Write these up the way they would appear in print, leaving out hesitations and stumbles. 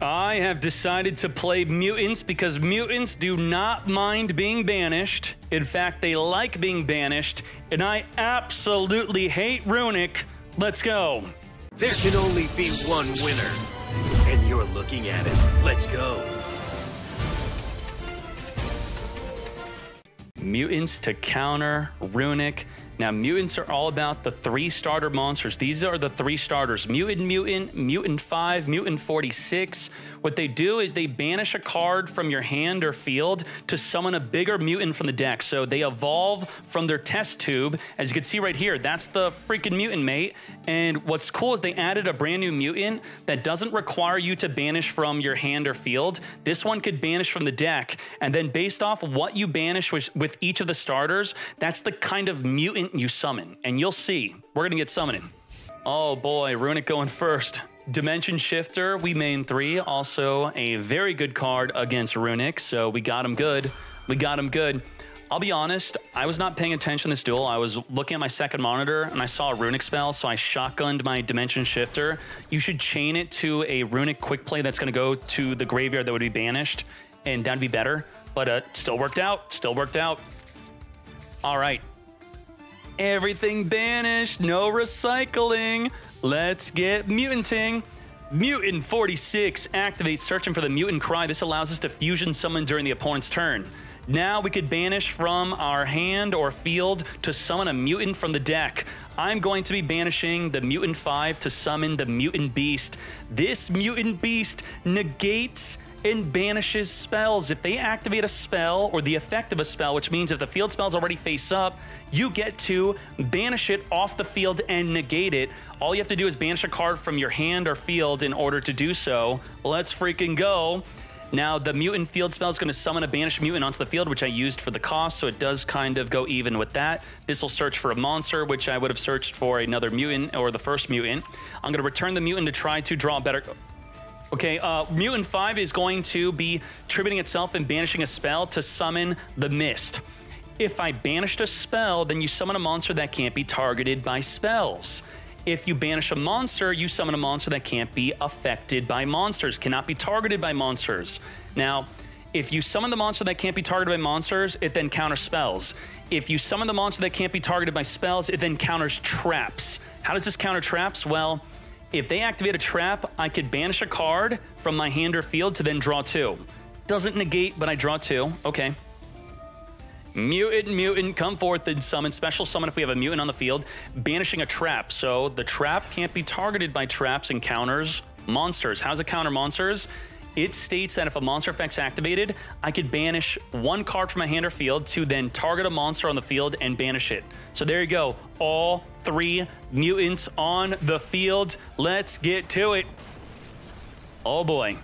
I have decided to play mutants because mutants do not mind being banished. In fact, they like being banished, and I absolutely hate Runick. Let's go. There can only be one winner, and you're looking at it. Let's go. Mutants to counter Runick. Now, mutants are all about the 3 starter monsters. These are the 3 starters: Mutant, Mutant 5, Mutant 46. What they do is they banish a card from your hand or field to summon a bigger mutant from the deck. So they evolve from their test tube. As you can see right here, that's the freaking mutant, mate. And what's cool is they added a brand new mutant that doesn't require you to banish from your hand or field. This one could banish from the deck. And then based off what you banish with each of the starters, that's the kind of mutant you summon. And you'll see, we're gonna get summoning. Oh boy, Runick going first. Dimension Shifter, we main 3, also a very good card against Runick, so we got him good. We got him good. I'll be honest, I was not paying attention to this duel. I was looking at my second monitor and I saw a Runick spell, so I shotgunned my Dimension Shifter. You should chain it to a Runick quick play that's gonna go to the graveyard that would be banished, and that'd be better, but still worked out, still worked out. All right. Everything banished, no recycling. Let's get mutanting. Mutant 46 activates, searching for the mutant cry. This allows us to fusion summon during the opponent's turn. Now we could banish from our hand or field to summon a mutant from the deck. I'm going to be banishing the Mutant 5 to summon the Mutant Beast. This Mutant Beast negates and banishes spells. If they activate a spell or the effect of a spell, which means if the field spell's already face up, you get to banish it off the field and negate it. All you have to do is banish a card from your hand or field in order to do so. Let's freaking go. Now, the mutant field spell is going to summon a banished mutant onto the field, which I used for the cost, so it does kind of go even with that. This will search for a monster, which I would have searched for another mutant or the first mutant. I'm going to return the mutant to try to draw a better... Okay, Mutant 5 is going to be tributing itself and banishing a spell to summon the Mist. If I banished a spell, then you summon a monster that can't be targeted by spells. If you banish a monster, you summon a monster that can't be affected by monsters, cannot be targeted by monsters. Now, if you summon the monster that can't be targeted by monsters, it then counters spells. If you summon the monster that can't be targeted by spells, it then counters traps. How does this counter traps? Well, if they activate a trap, I could banish a card from my hand or field to then draw 2. Doesn't negate, but I draw 2. Okay. Mutant, come forth and summon. Special summon if we have a mutant on the field. Banishing a trap. So the trap can't be targeted by traps and counters monsters. How's it counter monsters? It states that if a monster effect's activated, I could banish 1 card from my hand or field to then target a monster on the field and banish it. So there you go. All 3 mutants on the field. Let's get to it. Oh boy.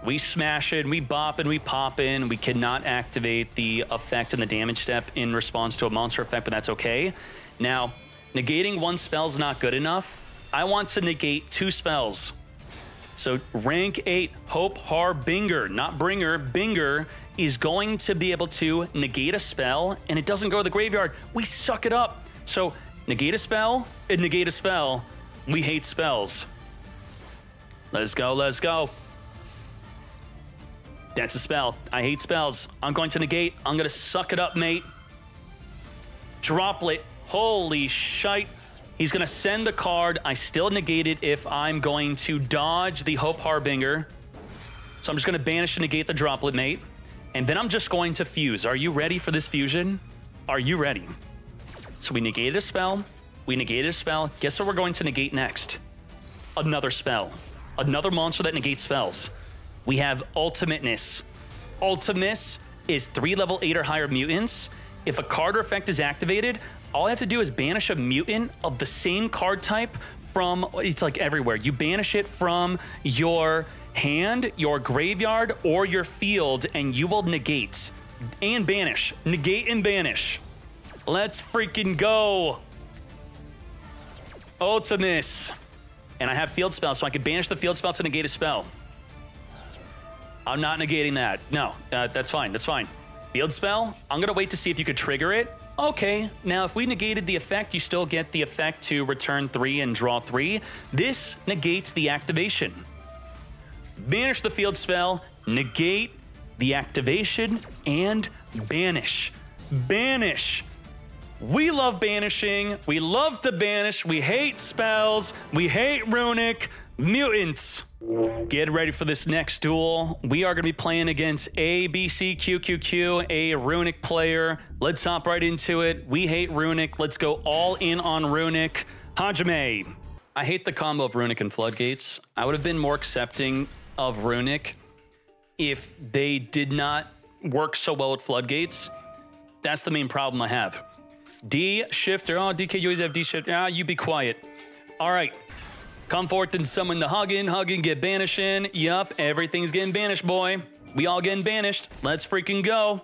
We smash it, we bop and we pop in. We cannot activate the effect and the damage step in response to a monster effect, but that's okay. Now, negating 1 spell is not good enough. I want to negate 2 spells. So rank 8, Hope Harbinger, not Bringer, Binger, is going to be able to negate a spell, and it doesn't go to the graveyard. We suck it up. So negate a spell, and negate a spell. We hate spells. Let's go, let's go. That's a spell. I hate spells. I'm going to negate. I'm going to suck it up, mate. Droplet. Holy shite. He's going to send the card. I still negate it if I'm going to dodge the Hope Harbinger. So I'm just going to banish and negate the droplet, mate. And then I'm just going to fuse. Are you ready for this fusion? Are you ready? So we negated a spell. We negated a spell. Guess what we're going to negate next? Another spell. Another monster that negates spells. We have Ultimateness. Ultimateness is 3 level 8 or higher mutants. If a card or effect is activated, all I have to do is banish a mutant of the same card type from, it's like everywhere. You banish it from your hand, your graveyard, or your field, and you will negate and banish. Negate and banish. Let's freaking go. Ultimateness. And I have field spell, so I can banish the field spell to negate a spell. I'm not negating that. No, that's fine. That's fine. Field spell, I'm going to wait to see if you could trigger it. Okay, now if we negated the effect, you still get the effect to return 3 and draw 3. This negates the activation. banish the field spell, negate the activation, and banish. Banish. We love banishing. We love to banish. We hate spells. We hate Runick. Mutants. Get ready for this next duel. We are going to be playing against ABCQQQ, a Runick player. Let's hop right into it. We hate Runick. Let's go all in on Runick. Hajime. I hate the combo of Runick and Floodgates. I would have been more accepting of Runick if they did not work so well with Floodgates. That's the main problem I have. D shifter. Oh, Dkayed, you always have D shifter. Ah, you be quiet. All right. Come forth and summon the Huggin, get banishing. Yup, everything's getting banished, boy. We all getting banished. Let's freaking go.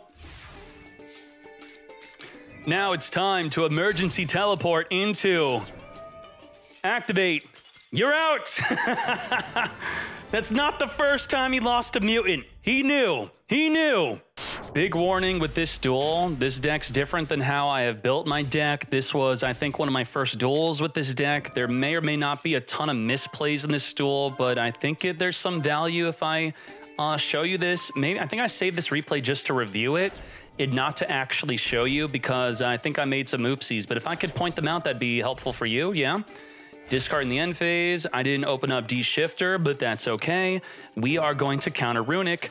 Now it's time to emergency teleport into activate. You're out. That's not the first time he lost a mutant. He knew. He knew. Big warning with this duel. This deck's different than how I have built my deck. This was, I think, one of my first duels with this deck. There may or may not be a ton of misplays in this duel, but I think there's some value if I show you this. Maybe I think I saved this replay just to review it and not to actually show you because I think I made some oopsies. But if I could point them out, that'd be helpful for you, yeah? Discard in the end phase. I didn't open up D shifter, but that's okay. We are going to counter Runick.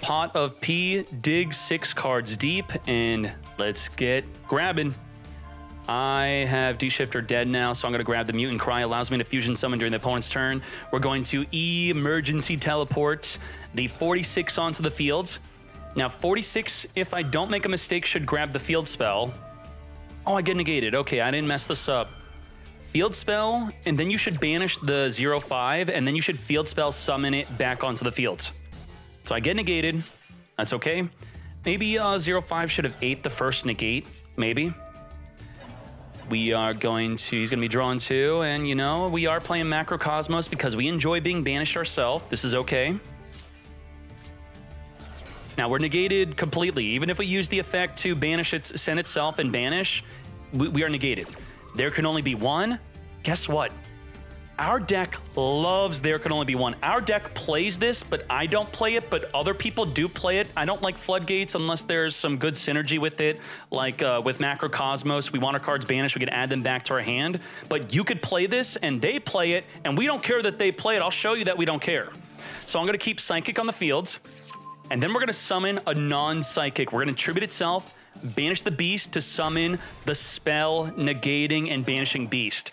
Pot of P, dig 6 cards deep, and let's get grabbing. I have D-Shifter dead now, so I'm going to grab the Mutant Cry. Allows me to fusion summon during the opponent's turn. We're going to emergency teleport the 46 onto the field. Now, 46, if I don't make a mistake, should grab the field spell. Oh, I get negated. Okay, I didn't mess this up. Field spell, and then you should banish the 0/5, and then you should field spell summon it back onto the field. So I get negated. That's okay. Maybe 0/5 should have ate the first negate. Maybe. We are going to... He's going to be drawn 2. And, you know, we are playing Macrocosmos because we enjoy being banished ourselves. This is okay. Now, we're negated completely. Even if we use the effect to banish it, send itself and banish, we are negated. There can only be one. Guess what? Our deck loves there can only be one. Our deck plays this, but I don't play it, but other people do play it. I don't like Floodgates unless there's some good synergy with it. Like with Macrocosmos, we want our cards banished, we can add them back to our hand. But you could play this, and they play it, and we don't care that they play it. I'll show you that we don't care. So I'm going to keep Psychic on the field, and then we're going to summon a non-Psychic. We're going to tribute itself, banish the Beast to summon the spell negating and banishing Beast.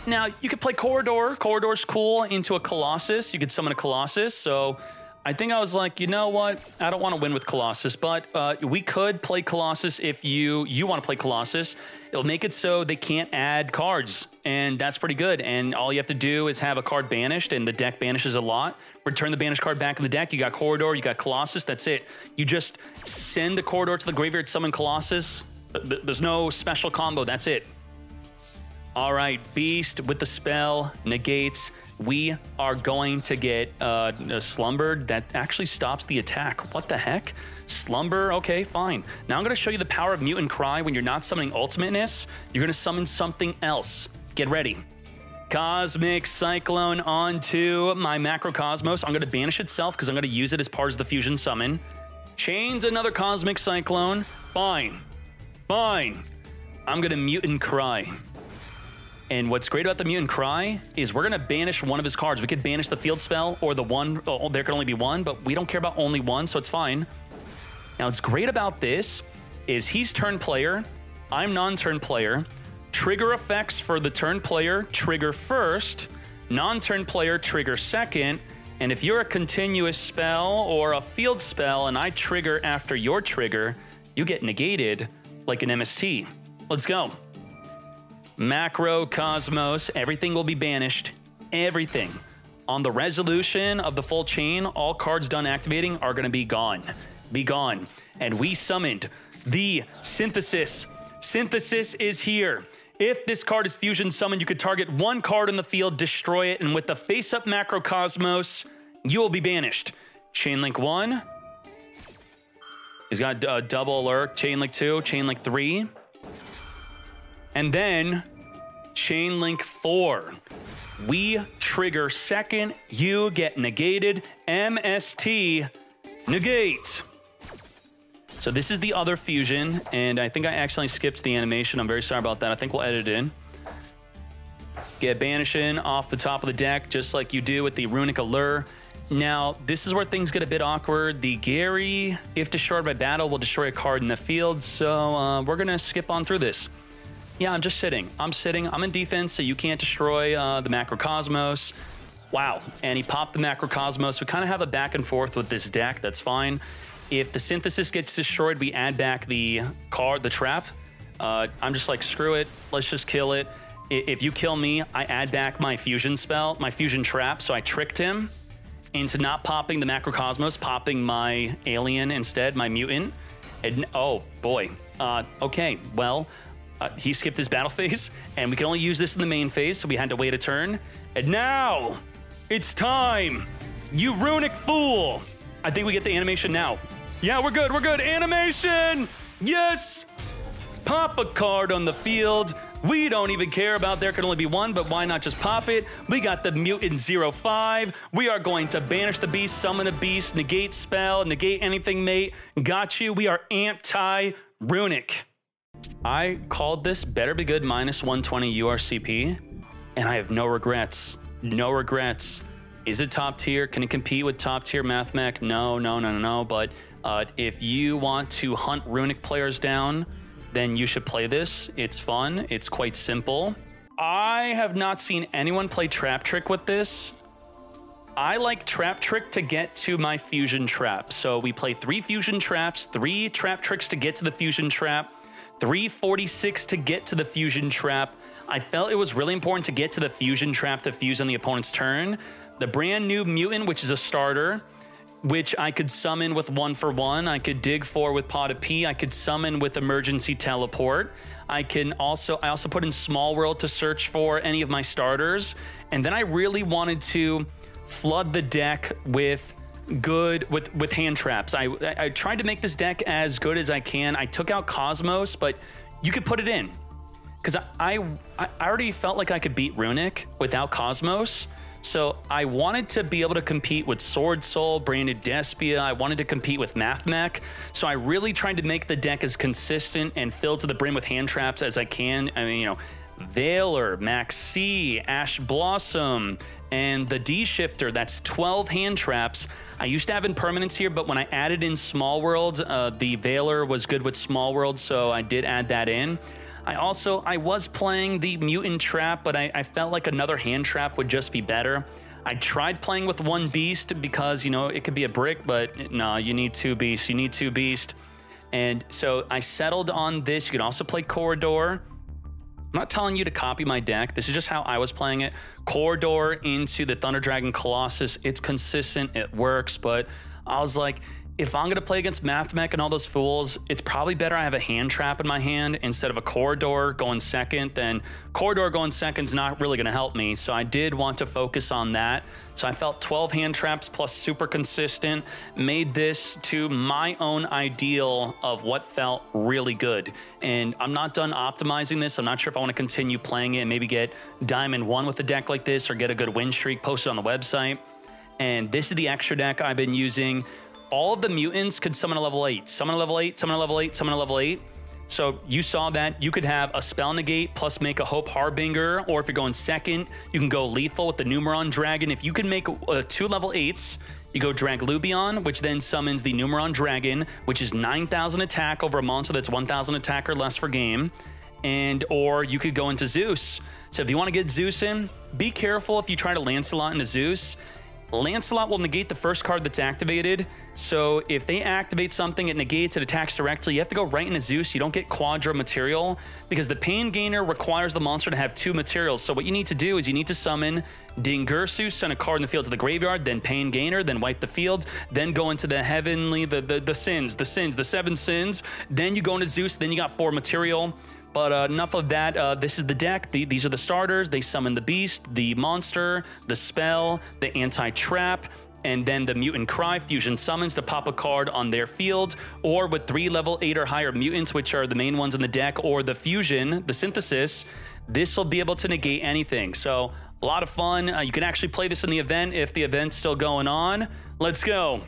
Now, you could play Corridor. Corridor's cool into a Colossus. You could summon a Colossus. So I think I was like, you know what? I don't want to win with Colossus, but we could play Colossus if you want to play Colossus. It'll make it so they can't add cards, and that's pretty good. And all you have to do is have a card banished, and the deck banishes a lot. Return the banished card back in the deck. You got Corridor, you got Colossus. That's it. You just send the Corridor to the graveyard, summon Colossus. There's no special combo. That's it. All right, Beast with the spell, negates. We are going to get Slumbered. That actually stops the attack. What the heck? Slumber, okay, fine. Now I'm going to show you the power of Mutant Cry. When you're not summoning Ultimateness, you're going to summon something else. Get ready. Cosmic Cyclone onto my Macrocosmos. I'm going to banish itself because I'm going to use it as part of the fusion summon. Chains another Cosmic Cyclone. Fine. Fine. I'm going to Mutant Cry. And what's great about the Mutant Cry is we're going to banish one of his cards. We could banish the field spell or the one. Oh, there can only be one, but we don't care about only one, so it's fine. Now, what's great about this is he's turn player. I'm non-turn player. Trigger effects for the turn player trigger first. Non-turn player trigger second. And if you're a continuous spell or a field spell and I trigger after your trigger, you get negated like an MST. Let's go. Macrocosmos, everything will be banished. Everything. On the resolution of the full chain, all cards done activating are going to be gone. Be gone. And we summoned the Synthesis. Synthesis is here. If this card is fusion summoned, you could target one card in the field, destroy it, and with the face-up Macrocosmos, you will be banished. Chainlink 1. He's got double alert. Chainlink 2, Chainlink 3. And then Chainlink 4. we trigger second, you get negated, MST, negate. So this is the other fusion, and I think I accidentally skipped the animation. I'm very sorry about that. I think we'll edit it in. Get banishing off the top of the deck, just like you do with the Runick Allure. Now, this is where things get a bit awkward. The Gary, if destroyed by battle, will destroy a card in the field. So we're going to skip on through this. Yeah, I'm just sitting. I'm sitting. I'm in defense, so you can't destroy the Macrocosmos. Wow. And he popped the Macrocosmos. We kind of have a back and forth with this deck. That's fine. If the Synthesis gets destroyed, we add back the card, the trap. I'm just like, screw it. Let's just kill it. If you kill me, I add back my fusion spell, my fusion trap. So I tricked him into not popping the Macrocosmos, popping my alien instead, my mutant. And, oh, boy. Okay, well, he skipped his battle phase, and we can only use this in the main phase, so we had to wait a turn. And now, it's time! You Runick fool! I think we get the animation now. Yeah, we're good, we're good. Animation! Yes! Pop a card on the field. We don't even care about there can only be one, but why not just pop it? We got the Mutant 05. We are going to banish the beast, summon a beast, negate spell, negate anything, mate. Got you. We are anti-Runick. I called this better be good -120 URCP, and I have no regrets. No regrets. Is it top tier? Can it compete with top tier MathMech? No. But if you want to hunt Runick players down, then you should play this. It's fun. It's quite simple. I have not seen anyone play Trap Trick with this. I like Trap Trick to get to my Fusion Trap. So we play 3 Fusion Traps, 3 Trap Tricks to get to the Fusion Trap, 346 to get to the Fusion Trap. I felt it was really important to get to the Fusion Trap to fuse on the opponent's turn. The brand new Mutant, which is a starter, which I could summon with 1-for-1. I could dig for with Pot of P. I could summon with Emergency Teleport. I also put in Small World to search for any of my starters. And then I really wanted to flood the deck with hand traps. I tried to make this deck as good as I can. I took out Cosmos, but you could put it in. Because I already felt like I could beat Runick without Cosmos. So I wanted to be able to compete with Sword Soul, Branded Despia. I wanted to compete with MathMech. So I really tried to make the deck as consistent and filled to the brim with hand traps as I can. I mean, you know, Veiler, Max C, Ash Blossom, and the D-Shifter. That's 12 hand traps. I used to have impermanence here, but when I added in Small World, the Veiler was good with Small World, so I did add that in. I was playing the Mutant Trap, but I felt like another hand trap would just be better. I tried playing with 1 beast because, you know, it could be a brick, but no, you need 2 beasts. You need 2 beasts. And so I settled on this. You can also play Corridor. I'm not telling you to copy my deck. This is just how I was playing it. Corridor into the Thunder Dragon Colossus. It's consistent. It works. But I was like, if I'm going to play against MathMech and all those fools, it's probably better I have a hand trap in my hand instead of a Corridor going second. Then Corridor going second is not really going to help me. So I did want to focus on that. So I felt 12 hand traps plus super consistent made this to my own ideal of what felt really good. And I'm not done optimizing this. I'm not sure if I want to continue playing it and maybe get Diamond 1 with a deck like this or get a good win streak posted on the website. And this is the extra deck I've been using. All of the mutants could summon a level 8, summon a level 8, summon a level 8, summon a level 8. So you saw that you could have a spell negate plus make a Hope Harbinger, or if you're going second, you can go lethal with the Numeron Dragon. If you can make 2 level 8s, you go Drag Lubion, which then summons the Numeron Dragon, which is 9,000 attack over a monster that's 1,000 attack or less for game. Or you could go into Zeus. So if you want to get Zeus in, be careful if you try to Lancelot into Zeus. Lancelot will negate the first card that's activated. So if they activate something, it negates, it attacks directly. You have to go right into Zeus. You don't get Quadra material because the Pain Gainer requires the monster to have 2 materials. So what you need to do is you need to summon Dingursus, send a card in the field to the graveyard, then Pain Gainer, then wipe the field, then go into the heavenly, the 7 sins. Then you go into Zeus, then you got 4 material. But enough of that. This is the deck. These are the starters. They summon the beast, the monster, the spell, the anti-trap, and then the Mutant Cry fusion summons to pop a card on their field, or with 3 level 8 or higher mutants, which are the main ones in the deck, or the fusion, the synthesis, this will be able to negate anything. So A lot of fun. You can actually play this in the event if the event's still going on. Let's go.